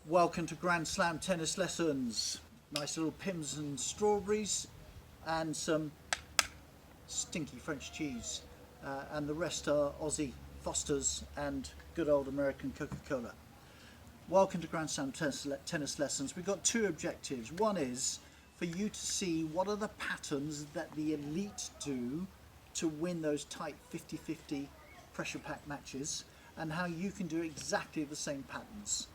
Welcome to Grand Slam tennis lessons. Nice little pims and strawberries and some stinky French cheese, and the rest are Aussie Fosters and good old American Coca-Cola. Welcome to Grand Slam tennis lessons. We've got two objectives. One is for you to see what are the patterns that the elite do to win those tight 50-50 pressure pack matches, and how you can do exactly the same patterns.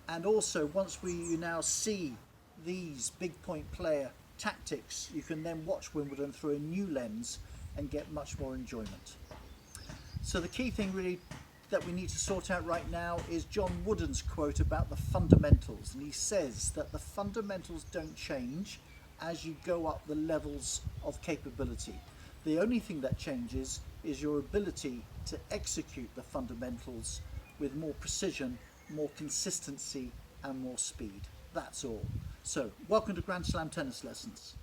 And also, once you now see these big point player tactics, you can then watch Wimbledon through a new lens and get much more enjoyment. So the key thing really that we need to sort out right now is John Wooden's quote about the fundamentals, and he says that the fundamentals don't change as you go up the levels of capability. The only thing that changes is your ability to execute the fundamentals with more precision, more consistency and more speed. That's all. So, welcome to Grand Slam tennis lessons.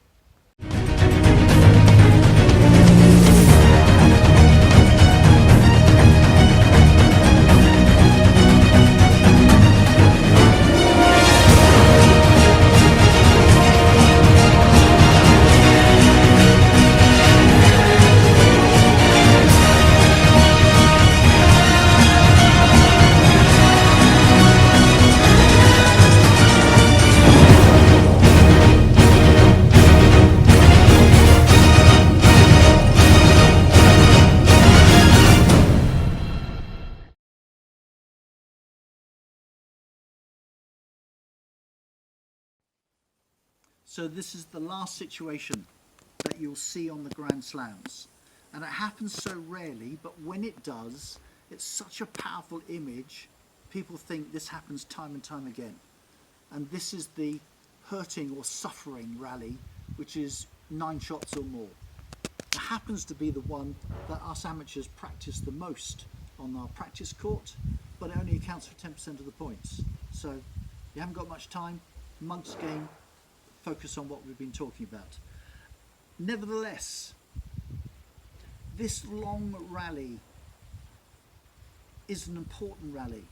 So this is the last situation that you'll see on the Grand Slams. And it happens so rarely, but when it does, it's such a powerful image. People think this happens time and time again. And this is the hurting or suffering rally, which is 9 shots or more. It happens to be the one that us amateurs practice the most on our practice court, but it only accounts for 10% of the points. So you haven't got much time, Monk's game, focus on what we've been talking about. Nevertheless, this long rally is an important rally,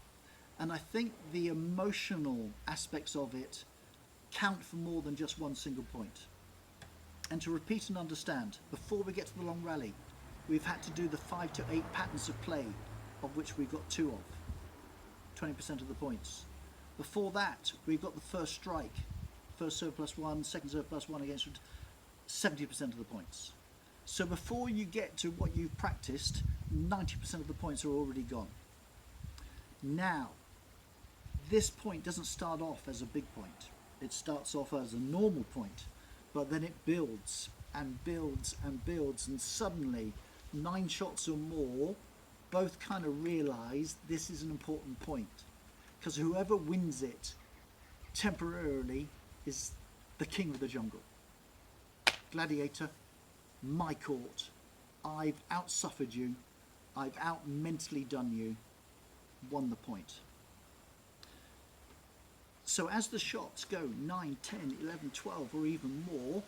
and I think the emotional aspects of it count for more than just one single point. And to repeat and understand, before we get to the long rally, we've had to do the 5 to 8 patterns of play, of which we've got 2 of, 20% of the points. Before that, we've got the first strike, first serve +1, second serve +1 against 70% of the points. So before you get to what you've practiced, 90% of the points are already gone. Now, this point doesn't start off as a big point. It starts off as a normal point, but then it builds and builds and builds, and suddenly 9 shots or more both kind of realize this is an important point, because whoever wins it temporarily is the king of the jungle. Gladiator, my court, I've outsuffered you, I've out-mentally done you, won the point. So as the shots go 9, 10, 11, 12 or even more,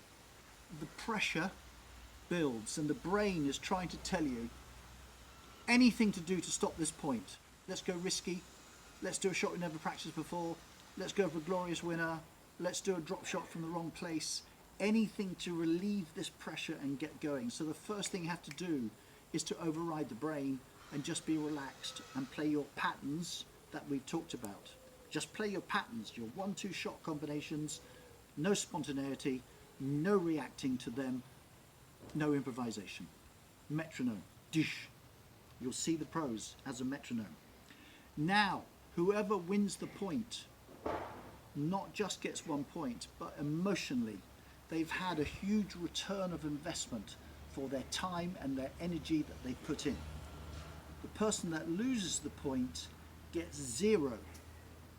the pressure builds and the brain is trying to tell you anything to do to stop this point. Let's go risky, let's do a shot we never practiced before, let's go for a glorious winner, let's do a drop shot from the wrong place, anything to relieve this pressure and get going. So the first thing you have to do is to override the brain and just be relaxed and play your patterns that we've talked about. Just play your patterns, your 1-2 shot combinations, no spontaneity, no reacting to them, no improvisation. Metronome, dish. You'll see the pros as a metronome. Now, whoever wins the point not just gets 1 point, but emotionally they've had a huge return of investment for their time and their energy that they put in. The person that loses the point gets 0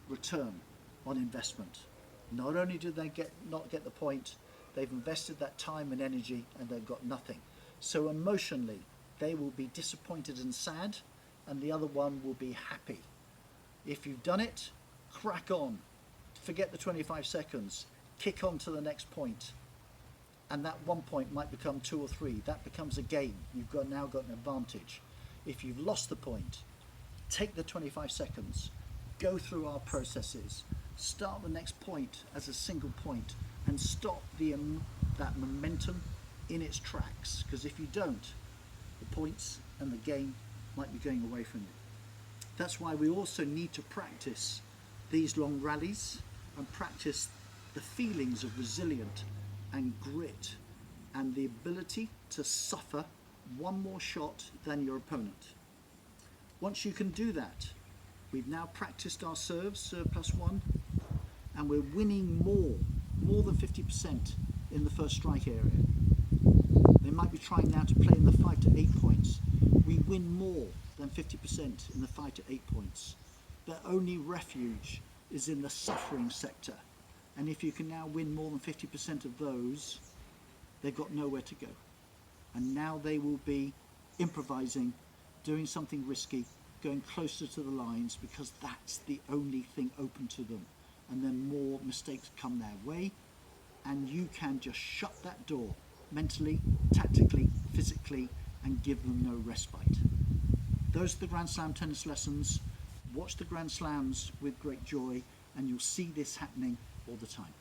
return on investment. Not only do they not get the point, they've invested that time and energy and they've got nothing. So emotionally they will be disappointed and sad, and the other one will be happy. If you've done it, crack on. Forget the 25 seconds, kick on to the next point, and that 1 point might become 2 or 3. That becomes a game. You've now got an advantage. If you've lost the point, take the 25 seconds, go through our processes, start the next point as a single point and stop that momentum in its tracks, because if you don't, the points and the game might be going away from you. That's why we also need to practice these long rallies and practice the feelings of resilience and grit and the ability to suffer one more shot than your opponent. Once you can do that, we've now practiced our serve +1, and we're winning more than 50% in the first strike area. They might be trying now to play in the 5 to 8 points. We win more than 50% in the 5 to 8 points. Their only refuge is in the suffering sector. And if you can now win more than 50% of those, they've got nowhere to go. And now they will be improvising, doing something risky, going closer to the lines, because that's the only thing open to them. And then more mistakes come their way, and you can just shut that door mentally, tactically, physically, and give them no respite. Those are the Grand Slam tennis lessons. Watch the Grand Slams with great joy, and you'll see this happening all the time.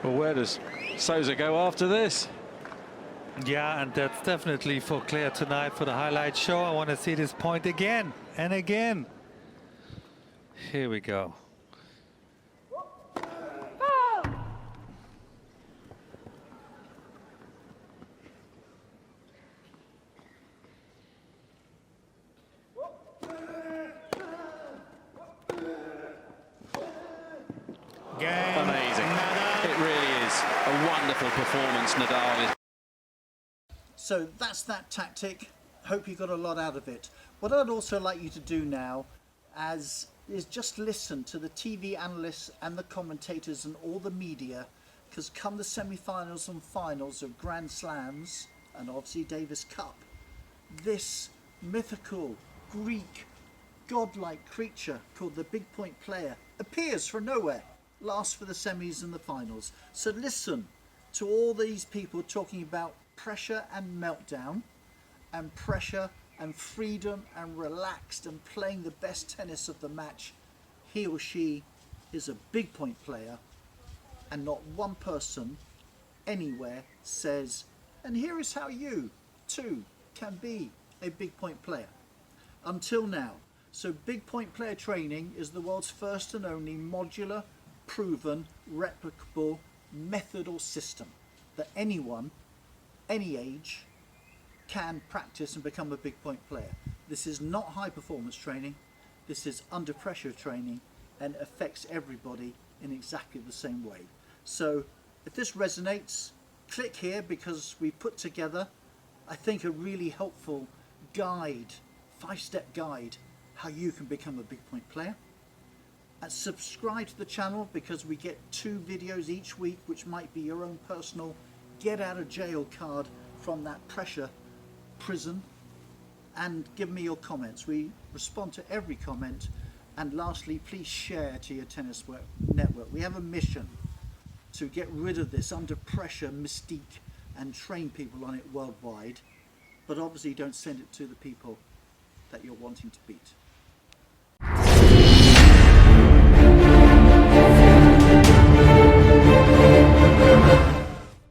Well, where does Sousa go after this? Yeah, and that's definitely for Claire tonight for the highlight show. I want to see this point again and again. Here we go. Amazing. It really is a wonderful performance, Nadal. So that's that tactic. Hope you got a lot out of it. What I'd also like you to do now is just listen to the TV analysts and the commentators and all the media, because come the semi-finals and finals of Grand Slams and obviously Davis Cup, this mythical Greek godlike creature called the big point player appears from nowhere, lasts for the semis and the finals. So listen to all these people talking about pressure and meltdown, and pressure and freedom and relaxed and playing the best tennis of the match. He or she is a big point player, and not one person anywhere says, and here is how you too can be a big point player. Until now. So big point player training is the world's first and only modular, proven, replicable method or system that anyone, any age, can practice and become a big point player. This is not high performance training, this is under pressure training, and affects everybody in exactly the same way. So if this resonates, click here, because we put together, I think, a really helpful guide, 5-step guide, how you can become a big point player. And subscribe to the channel, because we get 2 videos each week, which might be your own personal get out of jail card from that pressure prison. And give me your comments. We respond to every comment. And lastly, please share to your tennis network. We have a mission to get rid of this under pressure mystique and train people on it worldwide, but obviously don't send it to the people that you're wanting to beat.